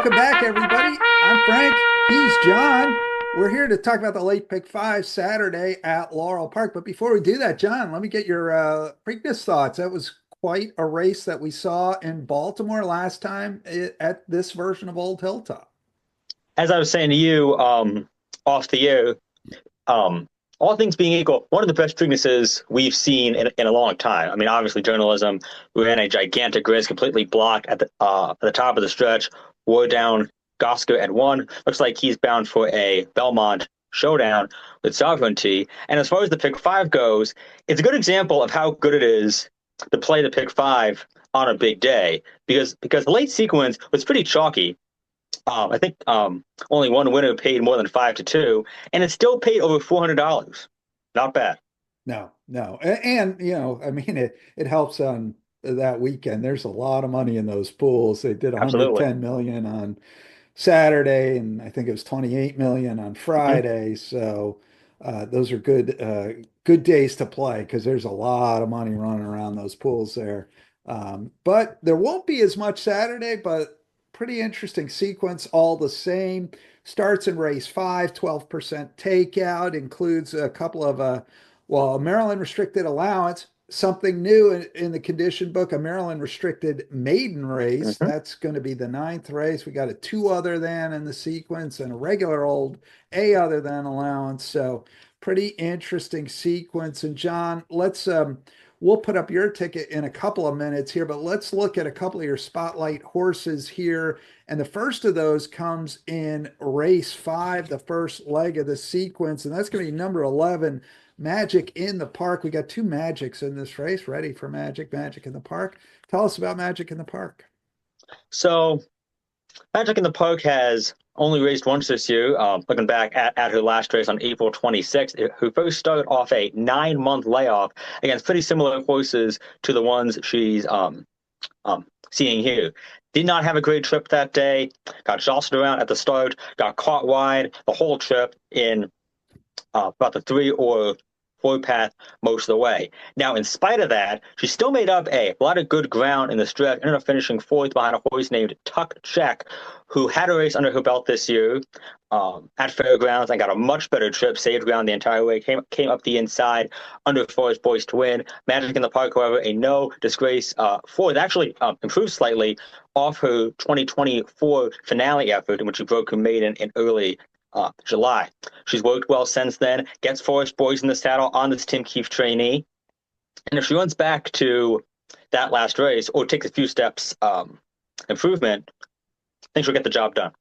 Welcome back, everybody. I'm Frank. He's John. We're here to talk about the late pick five Saturday at Laurel Park. But before we do that, John, let me get your Preakness thoughts. That was quite a race that we saw in Baltimore last time at this version of Old Hilltop. As I was saying to you off the air, um, all things being equal, one of the best weaknesses we've seen in a long time. I mean, obviously, journalism ran a gigantic risk, completely blocked at the top of the stretch, wore down Goscar at one. Looks like he's bound for a Belmont showdown with Sovereignty. And as far as the pick five goes, it's a good example of how good it is to play the pick five on a big day because the late sequence was pretty chalky. I think only one winner paid more than 5 to 2, and it still paid over $400. Not bad. No, no. And, I mean, it helps on that weekend. There's a lot of money in those pools. They did Absolutely. 110 million on Saturday, and I think it was 28 million on Hmm. Friday. So those are good days to play because there's a lot of money running around those pools there. But there won't be as much Saturday, but pretty interesting sequence all the same. Starts in race five, 12% takeout, includes a couple of a Maryland restricted allowance, something new in the condition book, a Maryland restricted maiden race. Hmm. That's going to be the ninth race. We got a two other than in the sequence and a regular old A other than allowance. So pretty interesting sequence. And John, we'll put up your ticket in a couple of minutes here, but let's look at a couple of your spotlight horses here. And the first of those comes in race five, the first leg of the sequence, and that's going to be number 11, Magic in the Park. We got two Magics in this race. Ready for Magic in the Park? Tell us about Magic in the Park. So Magic in the Park has only raced once this year. Looking back at her last race on April 26th, who first started off a 9-month layoff against pretty similar horses to the ones she's seeing here. Did not have a great trip that day. Got jostled around at the start. Got caught wide the whole trip in about the 3 or 4 path most of the way. Now, in spite of that, she still made up a lot of good ground in the stretch. Ended up finishing fourth behind a horse named Tuck Check, who had a race under her belt this year at Fairgrounds and got a much better trip, saved ground the entire way, came up the inside under Forest Boys to win. Magic in the Park, however, a no disgrace fourth, actually improved slightly off her 2024 finale effort in which she broke her maiden in early July. She's worked well since then, gets Forest Boys in the saddle on this Tim Keefe trainee. And if she runs back to that last race or takes a few steps improvement, I think she'll get the job done.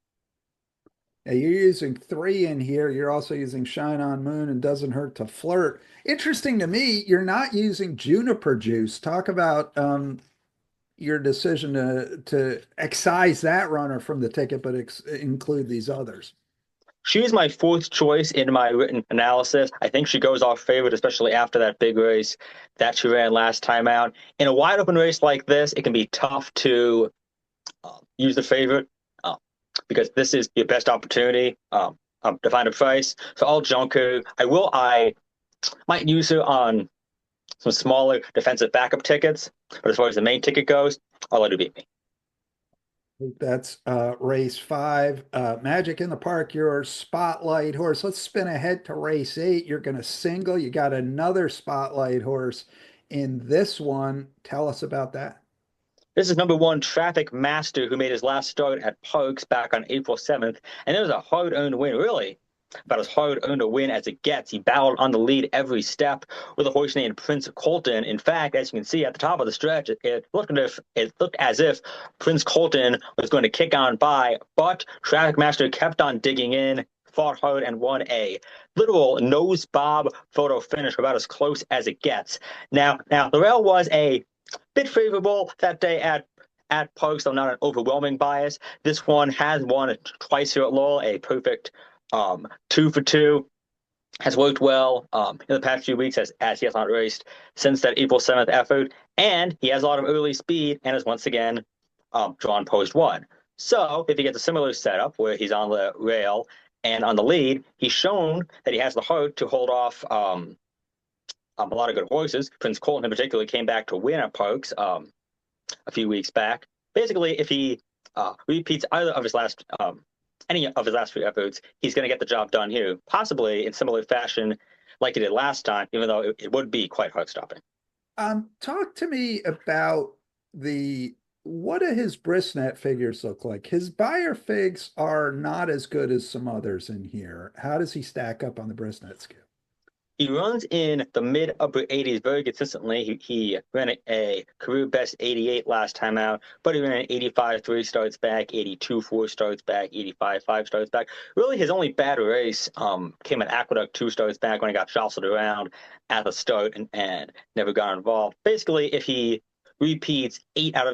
Now, you're using three in here. You're also using Shine on Moon and Doesn't Hurt to Flirt. Interesting to me, you're not using Juniper Juice. Talk about your decision to excise that runner from the ticket, but include these others. She's my fourth choice in my written analysis. I think she goes off favorite, especially after that big race that she ran last time out. In a wide open race like this, it can be tough to use the favorite uh, because this is your best opportunity to find a price. So I'll junk her. I might use her on some smaller defensive backup tickets, but as far as the main ticket goes, I'll let her beat me. That's race five. Magic in the Park, your spotlight horse. Let's spin ahead to race eight. You're going to single. You got another spotlight horse in this one. Tell us about that. This is number one Traffic Master, who made his last start at Parks back on April 7th, and it was a hard-earned win, really. About as hard-earned a win as it gets. He battled on the lead every step with a horse named Prince Colton. In fact, as you can see at the top of the stretch, it looked as if Prince Colton was going to kick on by, but Traffic Master kept on digging in, fought hard, and won a literal nose bob photo finish, about as close as it gets. Now, Laurel was a bit favorable that day at Parks, though not an overwhelming bias. This one has won twice here at Lowell, a perfect 2 for 2. Has worked well in the past few weeks as he has not raced since that April 7th effort, and he has a lot of early speed and is once again drawn post one. So if he gets a similar setup where he's on the rail and on the lead, he's shown that he has the heart to hold off a lot of good horses. Prince Colton in particular came back to win at Parks a few weeks back. Basically, if he repeats either of his last any of his last few efforts, he's going to get the job done here, possibly in similar fashion like he did last time, even though it would be quite hard stopping. Talk to me about what do his brisnet figures look like? His buyer figs are not as good as some others in here. How does he stack up on the brisnet scale? He runs in the mid upper 80s very consistently. He ran a career best 88 last time out, but he ran an 85 three starts back, 82 four starts back, 85 five starts back. Really, his only bad race came at Aqueduct 2 starts back when he got jostled around at the start and never got involved. Basically, if he repeats eight out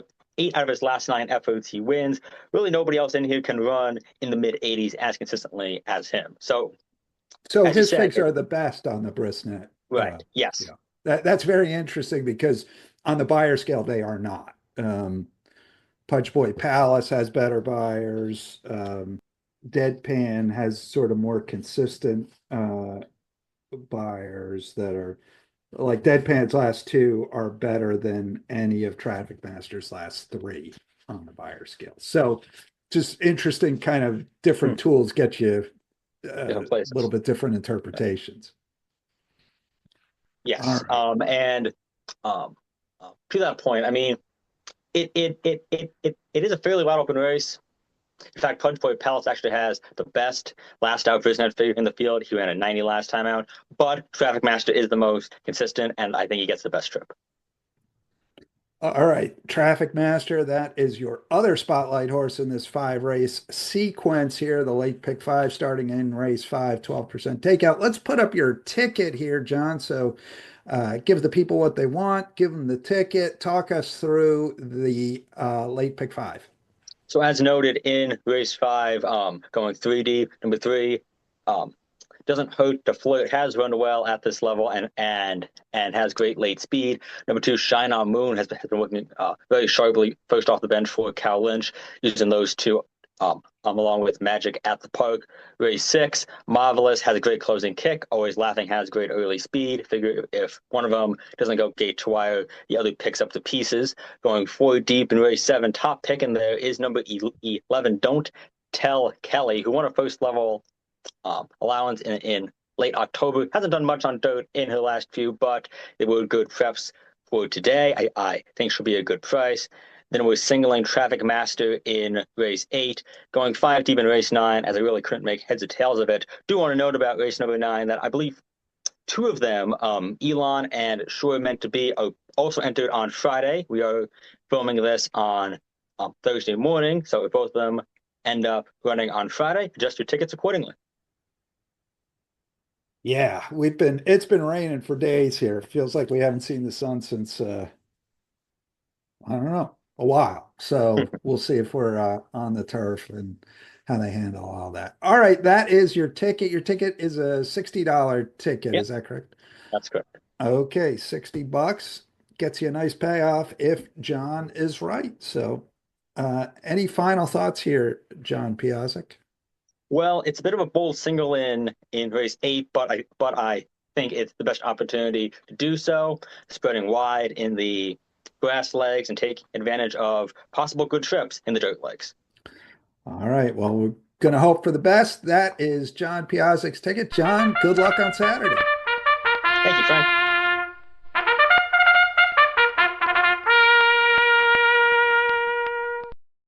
of his last 9 efforts, he wins. Really, nobody else in here can run in the mid 80s as consistently as him. So So as you his said, figs are the best on the brisnet. right, yes. Yeah, that's very interesting because on the buyer scale they are not. Punch Boy Palace has better buyers. Deadpan has sort of more consistent buyers that are like Deadpan's last two are better than any of Traffic Master's last three on the buyer scale. So just interesting kind of Hmm. different tools get you a Different little places. bit different interpretations. All Yes. right. And um, to that point, I mean, it is a fairly wide open race. In fact, Punch Boy Palace actually has the best last out prisoner figure in the field. He ran a 90 last time out, but Traffic Master is the most consistent, and I think he gets the best trip. All right, Traffic Master, that is your other spotlight horse in this 5 race sequence here. The late pick five starting in race 5, 12% takeout. Let's put up your ticket here, John. So give the people what they want, give them the ticket, talk us through the late pick five. So as noted in race 5, going 3D, number 3, um, doesn't hurt to flirt, has run well at this level and has great late speed. Number 2, Shine On Moon has been working very sharply first off the bench for Cal Lynch, using those two along with Magic at the Park. Race 6, Marvelous has a great closing kick. Always Laughing has great early speed. Figure if one of them doesn't go gate to wire, the other picks up the pieces. Going 4 deep in race 7, top pick in there is number 11, Don't Tell Kelly, who won a first level allowance in late October. Hasn't done much on dirt in her last few, but they were good preps for today. I think she'll be a good price. Then we're singling Traffic Master in race 8, going 5 deep in race 9, as I really couldn't make heads or tails of it. Do want to note about race number 9 that I believe 2 of them, Elon and Sure Meant to Be, are also entered on Friday. We are filming this on Thursday morning, so if both of them end up running on Friday, adjust your tickets accordingly. Yeah, it's been raining for days here. It feels like we haven't seen the sun since I don't know, a while. So we'll see if we're on the turf and how they handle all that. All right, that is your ticket. Your ticket is a $60 ticket. Yep, Is that correct? that's correct. Okay, $60 gets you a nice payoff if John is right. So, any final thoughts here, John Piazzik? Well, it's a bit of a bold single in race 8, but I think it's the best opportunity to do so, spreading wide in the grass legs and take advantage of possible good trips in the dirt legs. All right, well, we're going to hope for the best. That is John Piazzik's ticket. John, good luck on Saturday. Thank you, Frank.